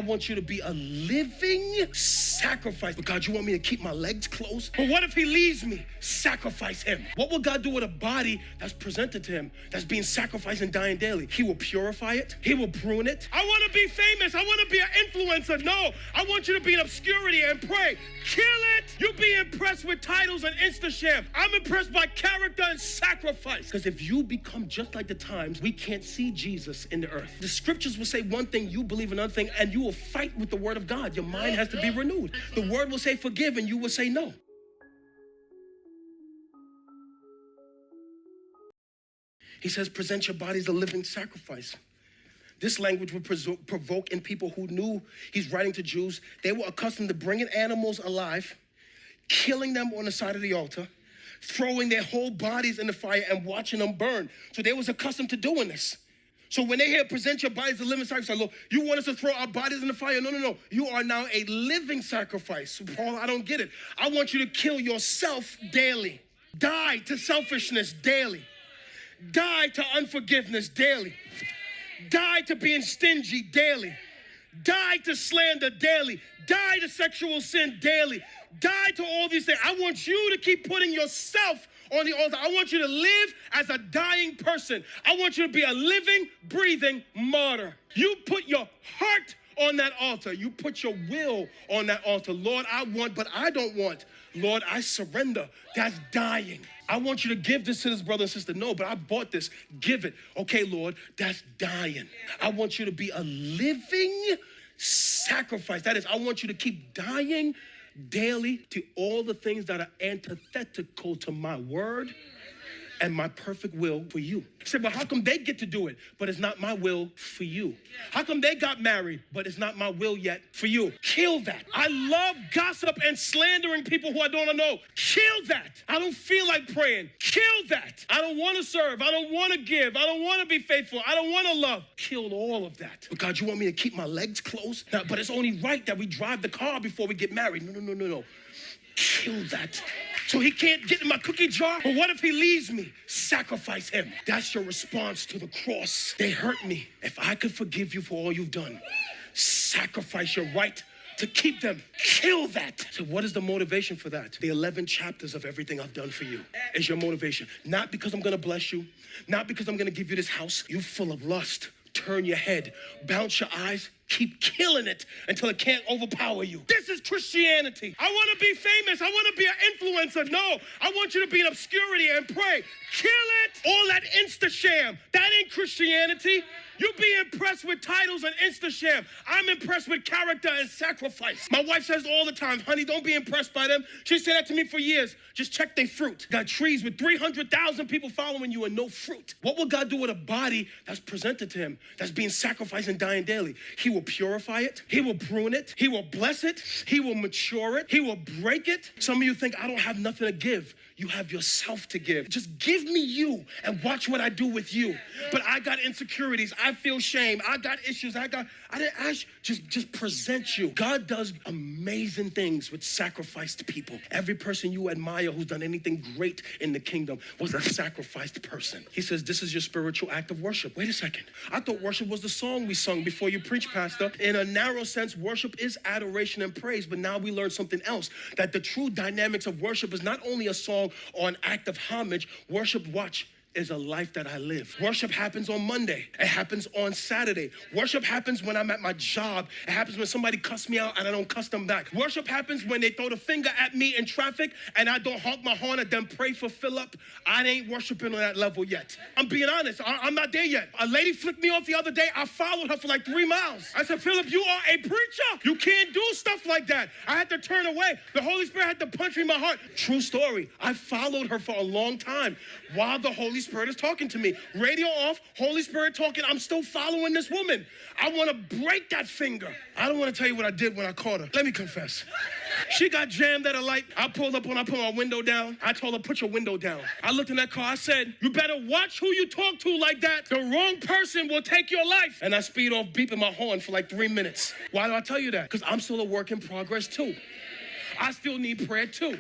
want you to be a living sacrifice. But God, you want me to keep my legs closed? But what if he leaves me? Sacrifice him. What will God do with a body that's presented to him, that's being sacrificed and dying daily? He will purify it. He will prune it. I want to be famous. I want to be an influencer. No, I want you to be in obscurity and pray. Kill it. You be impressed with titles and Instasham. I'm impressed by character and sacrifice. Because if you become just like the times, we can't see Jesus in the earth. The scriptures will say one thing, you believe another thing, and you will fight with the word of God. Your mind has to be renewed. The word will say forgive, and you will say no. He says, present your bodies a living sacrifice. This language would provoke in people who knew he's writing to Jews. They were accustomed to bringing animals alive, killing them on the side of the altar, throwing their whole bodies in the fire and watching them burn. So they was accustomed to doing this. So when they hear present your bodies a living sacrifice, Lord, you want us to throw our bodies in the fire? No. You are now a living sacrifice. So Paul, I don't get it. I want you to kill yourself daily. Die to selfishness daily. Die to unforgiveness daily. Die to being stingy daily. Die to slander daily. Die to sexual sin daily. Die to all these things. I want you to keep putting yourself on the altar. I want you to live as a dying person. I want you to be a living, breathing martyr. You put your heart on that altar. You put your will on that altar. Lord, I want, but I don't want. Lord, I surrender. That's dying. I want you to give this to this brother and sister. No, but I bought this. Give it. Okay, Lord, that's dying. I want you to be a living sacrifice. That is, I want you to keep dying daily to all the things that are antithetical to my word and my perfect will for you. He said, well, how come they get to do it, but it's not my will for you? How come they got married, but it's not my will yet for you? Kill that. I love gossip and slandering people who I don't know. Kill that. I don't feel like praying. Kill that. I don't want to serve. I don't want to give. I don't want to be faithful. I don't want to love. Kill all of that. But God, you want me to keep my legs closed? Now, but it's only right that we drive the car before we get married. No. Kill that. So he can't get in my cookie jar? But what if he leaves me? Sacrifice him. That's your response to the cross. They hurt me. If I could forgive you for all you've done, sacrifice your right to keep them. Kill that. So what is the motivation for that? The 11 chapters of everything I've done for you is your motivation. Not because I'm going to bless you. Not because I'm going to give you this house. You're full of lust. Turn your head. Bounce your eyes. Keep killing it until it can't overpower you. This is Christianity. I want to be famous. I want to be an influencer. No, I want you to be in obscurity and pray. Kill it. All that Instasham. That ain't Christianity. You be impressed with titles and Instasham. I'm impressed with character and sacrifice. My wife says all the time, honey, don't be impressed by them. She said that to me for years. Just check their fruit. Got trees with 300,000 people following you and no fruit. What will God do with a body that's presented to him, that's being sacrificed and dying daily? He will purify it. He will prune it. He will bless it. He will mature it. He will break it. Some of you think, I don't have nothing to give. You have yourself to give. Just give me you and watch what I do with you. But I got insecurities. I feel shame. I got issues. I didn't ask you. Just present you. God does amazing things with sacrificed people. Every person you admire who's done anything great in the kingdom was a sacrificed person. He says, this is your spiritual act of worship. Wait a second. I thought worship was the song we sung before you preach, Pastor. In a narrow sense, worship is adoration and praise. But now we learn something else, that the true dynamics of worship is not only a song or an act of homage. Worship, watch, is a life that I live. Worship happens on Monday. It happens on Saturday. Worship happens when I'm at my job. It happens when somebody cuss me out and I don't cuss them back. Worship happens when they throw the finger at me in traffic and I don't honk my horn at them, pray for Philip. I ain't worshiping on that level yet. I'm being honest. I'm not there yet. A lady flicked me off the other day. I followed her for like 3 miles. I said, Philip, you are a preacher. You can't do stuff like that. I had to turn away. The Holy Spirit had to punch me in my heart. True story. I followed her for a long time while the Holy Spirit is talking to me. Radio off, Holy Spirit talking. I'm still following this woman. I want to break that finger. I don't want to tell you what I did when I caught her. Let me confess. She got jammed at a light. I pulled up when I put my window down. I told her, put your window down. I looked in that car. I said, you better watch who you talk to like that. The wrong person will take your life. And I speed off beeping my horn for like 3 minutes. Why do I tell you that? Because I'm still a work in progress too. I still need prayer too.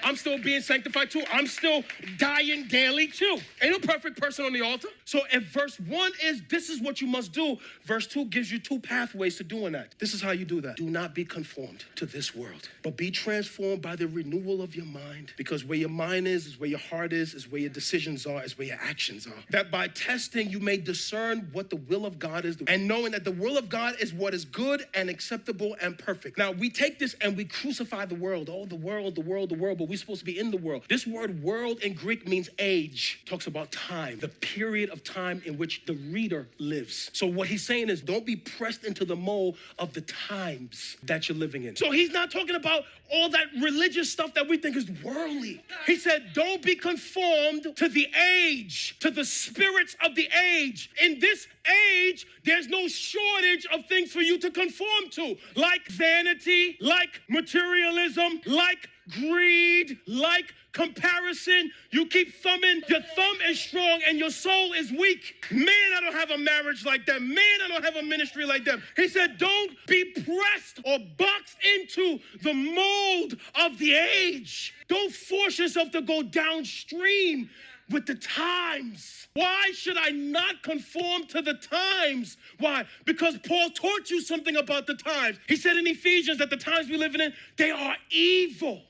I'm still being sanctified too. I'm still dying daily too. Ain't no perfect person on the altar. So if verse 1 is, this is what you must do, verse 2 gives you 2 pathways to doing that. This is how you do that. Do not be conformed to this world, but be transformed by the renewal of your mind. Because where your mind is where your heart is where your decisions are, is where your actions are. That by testing you may discern what the will of God is, and knowing that the will of God is what is good and acceptable and perfect. Now we take this and we crucify the world. Oh, the world, but we're supposed to be in the world. This word world in Greek means age. It talks about time, the period of time in which the reader lives. So what he's saying is, don't be pressed into the mold of the times that you're living in. So he's not talking about all that religious stuff that we think is worldly. He said, don't be conformed to the age, to the spirits of the age. In this age, there's no shortage of things for you to conform to, like vanity, like materialism, like greed, like comparison. You keep thumbing, your thumb is strong and your soul is weak. Man, I don't have a marriage like that. Man, I don't have a ministry like that. He said, don't be pressed or boxed into the mold of the age. Don't force yourself to go downstream with the times. Why should I not conform to the times? Why? Because Paul taught you something about the times. He said in Ephesians that the times we live in, they are evil.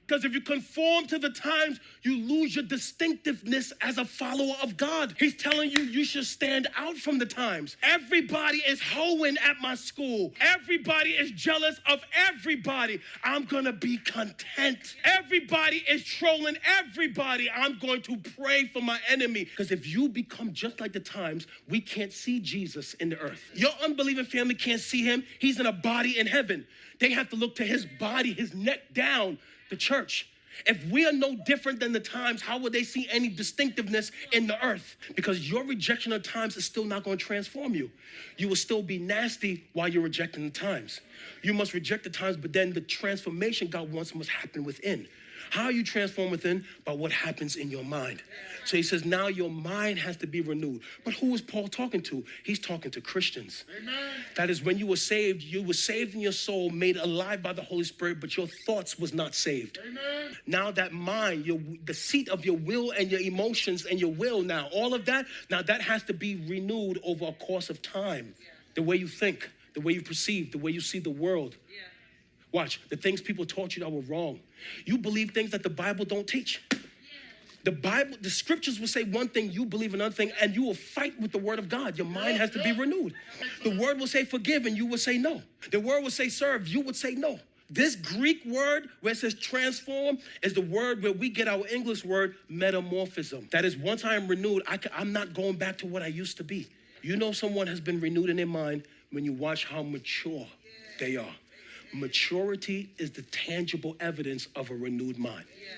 Because if you conform to the times, you lose your distinctiveness as a follower of God. He's telling you, you should stand out from the times. Everybody is hoeing at my school. Everybody is jealous of everybody. I'm going to be content. Everybody is trolling everybody. I'm going to pray for my enemy. Because if you become just like the times, we can't see Jesus in the earth. Your unbelieving family can't see him. He's in a body in heaven. They have to look to his body, his neck down, the church. If we are no different than the times, how would they see any distinctiveness in the earth? Because your rejection of times is still not going to transform you. You will still be nasty while you're rejecting the times. You must reject the times, but then the transformation God wants must happen within. How you transform within? By what happens in your mind. So he says, now your mind has to be renewed. But who is Paul talking to? He's talking to Christians. Amen. That is, when you were saved in your soul, made alive by the Holy Spirit, but your thoughts was not saved. Amen. Now that mind, the seat of your will and your emotions and your will now, all of that, now that has to be renewed over a course of time. Yeah. The way you think, the way you perceive, the way you see the world. Yeah. Watch, the things people taught you that were wrong. You believe things that the Bible don't teach. The scriptures will say one thing, you believe another thing, and you will fight with the word of God. Your mind has to be renewed. The word will say forgive, and you will say no. The word will say serve, you would say no. This Greek word where it says transform is the word where we get our English word metamorphism. That is, once I am renewed, I'm not going back to what I used to be. You know someone has been renewed in their mind when you watch how mature they are. Maturity is the tangible evidence of a renewed mind. Yeah.